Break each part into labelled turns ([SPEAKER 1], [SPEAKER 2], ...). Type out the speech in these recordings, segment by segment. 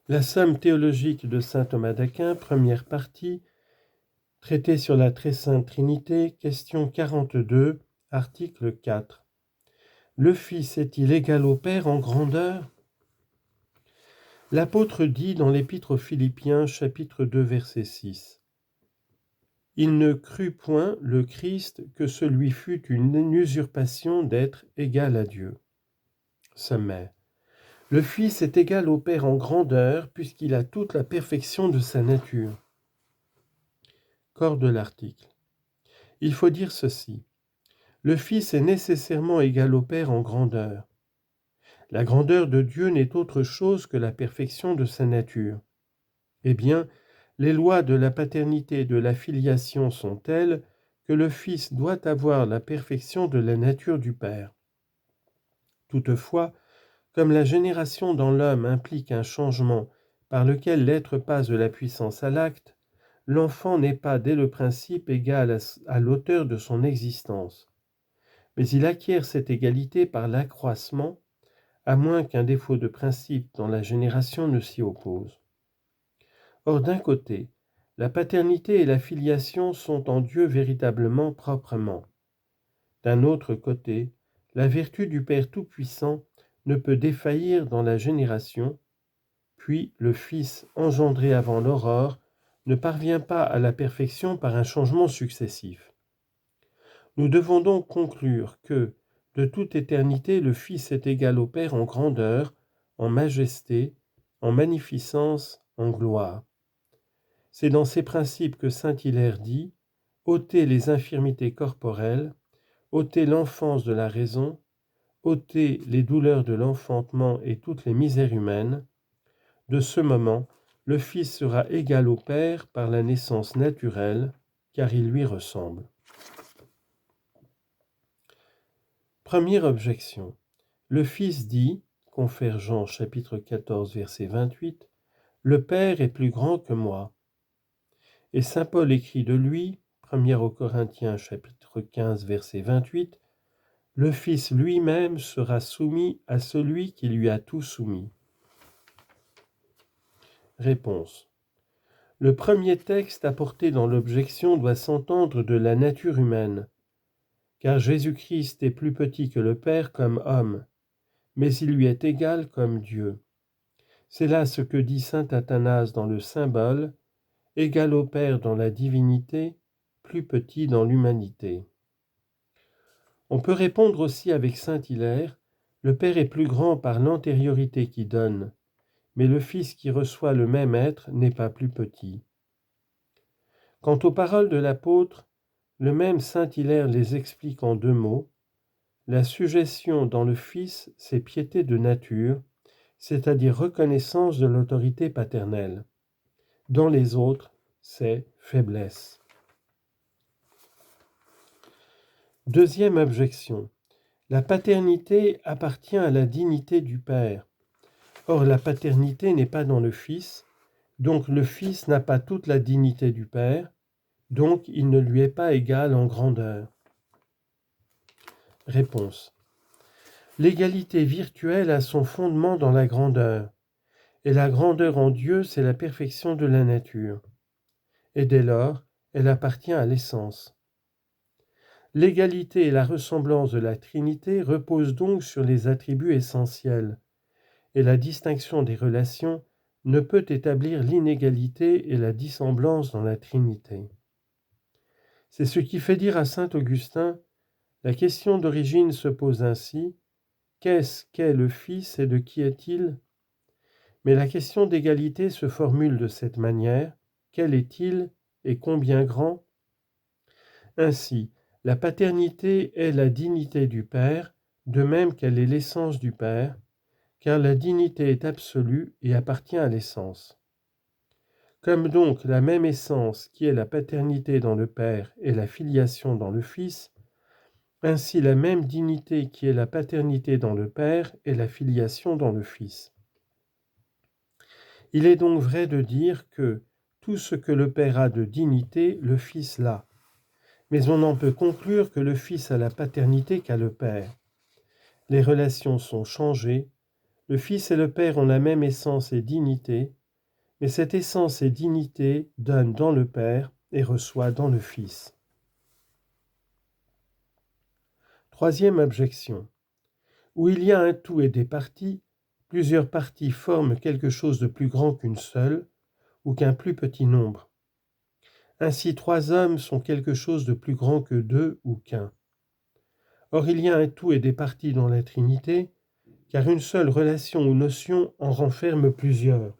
[SPEAKER 1] La somme théologique de saint Thomas d'Aquin, première partie, traité sur la très sainte Trinité, question 42, article 4. Le Fils est-il égal au Père en grandeur ? L'apôtre dit dans l'Épître aux Philippiens, chapitre 2, verset 6. Il ne crut point le Christ que ce lui fût une usurpation d'être égal à Dieu. Sommaire. Le Fils est égal au Père en grandeur puisqu'il a toute la perfection de sa nature. Corps de l'article. Il faut dire ceci. Le Fils est nécessairement égal au Père en grandeur. La grandeur de Dieu n'est autre chose que la perfection de sa nature. Eh bien, les lois de la paternité et de la filiation sont telles que le Fils doit avoir la perfection de la nature du Père. Toutefois, comme la génération dans l'homme implique un changement par lequel l'être passe de la puissance à l'acte, l'enfant n'est pas dès le principe égal à l'auteur de son existence. Mais il acquiert cette égalité par l'accroissement, à moins qu'un défaut de principe dans la génération ne s'y oppose. Or, d'un côté, la paternité et la filiation sont en Dieu véritablement proprement. D'un autre côté, la vertu du Père Tout-Puissant ne peut défaillir dans la génération, puis le Fils engendré avant l'aurore ne parvient pas à la perfection par un changement successif. Nous devons donc conclure que, de toute éternité, le Fils est égal au Père en grandeur, en majesté, en magnificence, en gloire. C'est dans ces principes que saint Hilaire dit « ôtez les infirmités corporelles, ôtez l'enfance de la raison, ôtez les douleurs de l'enfantement et toutes les misères humaines. De ce moment, le Fils sera égal au Père par la naissance naturelle, car il lui ressemble. » Première objection. Le Fils dit, confère Jean chapitre 14 verset 28, « Le Père est plus grand que moi. » Et saint Paul écrit de lui, 1 aux Corinthiens chapitre 15 verset 28, « Le Fils lui-même sera soumis à celui qui lui a tout soumis. » Réponse. Le premier texte apporté dans l'objection doit s'entendre de la nature humaine, car Jésus-Christ est plus petit que le Père comme homme, mais il lui est égal comme Dieu. C'est là ce que dit saint Athanase dans le symbole, égal au Père dans la divinité, plus petit dans l'humanité. On peut répondre aussi avec saint Hilaire, le Père est plus grand par l'antériorité qui donne, mais le Fils qui reçoit le même être n'est pas plus petit. Quant aux paroles de l'apôtre, le même saint Hilaire les explique en 2 mots. La sujétion dans le Fils, c'est piété de nature, c'est-à-dire reconnaissance de l'autorité paternelle. Dans les autres, c'est faiblesse. Deuxième objection. La paternité appartient à la dignité du Père. Or, la paternité n'est pas dans le Fils, donc le Fils n'a pas toute la dignité du Père, donc il ne lui est pas égal en grandeur. Réponse. L'égalité virtuelle a son fondement dans la grandeur, et la grandeur en Dieu, c'est la perfection de la nature. Et dès lors, elle appartient à l'essence. L'égalité et la ressemblance de la Trinité reposent donc sur les attributs essentiels, et la distinction des relations ne peut établir l'inégalité et la dissemblance dans la Trinité. C'est ce qui fait dire à saint Augustin, la question d'origine se pose ainsi, qu'est-ce qu'est le Fils et de qui est-il ? Mais la question d'égalité se formule de cette manière, quel est-il et combien grand ? Ainsi, la paternité est la dignité du Père, de même qu'elle est l'essence du Père, car la dignité est absolue et appartient à l'essence. Comme donc la même essence qui est la paternité dans le Père et la filiation dans le Fils, ainsi la même dignité qui est la paternité dans le Père et la filiation dans le Fils. Il est donc vrai de dire que tout ce que le Père a de dignité, le Fils l'a. Mais on n'en peut conclure que le Fils a la paternité qu'a le Père. Les relations sont changées, Le Fils et le Père ont la même essence et dignité, mais cette essence et dignité donne dans le Père et reçoit dans le Fils. Troisième objection. Où il y a un tout et des parties, plusieurs parties forment quelque chose de plus grand qu'une seule, ou qu'un plus petit nombre. Ainsi, 3 hommes sont quelque chose de plus grand que 2 ou qu'un. Or, il y a un tout et des parties dans la Trinité, car une seule relation ou notion en renferme plusieurs.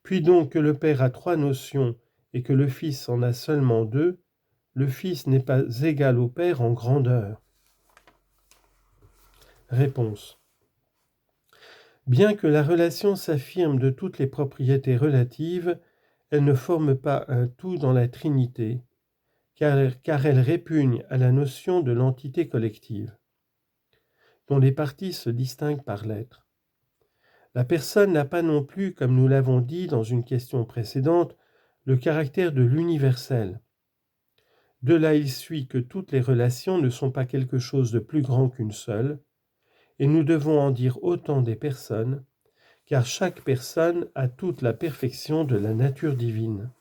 [SPEAKER 1] Puis donc que le Père a 3 notions et que le Fils en a seulement 2, le Fils n'est pas égal au Père en grandeur. Réponse. Bien que la relation s'affirme de toutes les propriétés relatives, elle ne forme pas un tout dans la Trinité, car elle répugne à la notion de l'entité collective, dont les parties se distinguent par l'être. La personne n'a pas non plus, comme nous l'avons dit dans une question précédente, le caractère de l'universel. De là, il suit que toutes les relations ne sont pas quelque chose de plus grand qu'une seule, et nous devons en dire autant des personnes, car chaque personne a toute la perfection de la nature divine.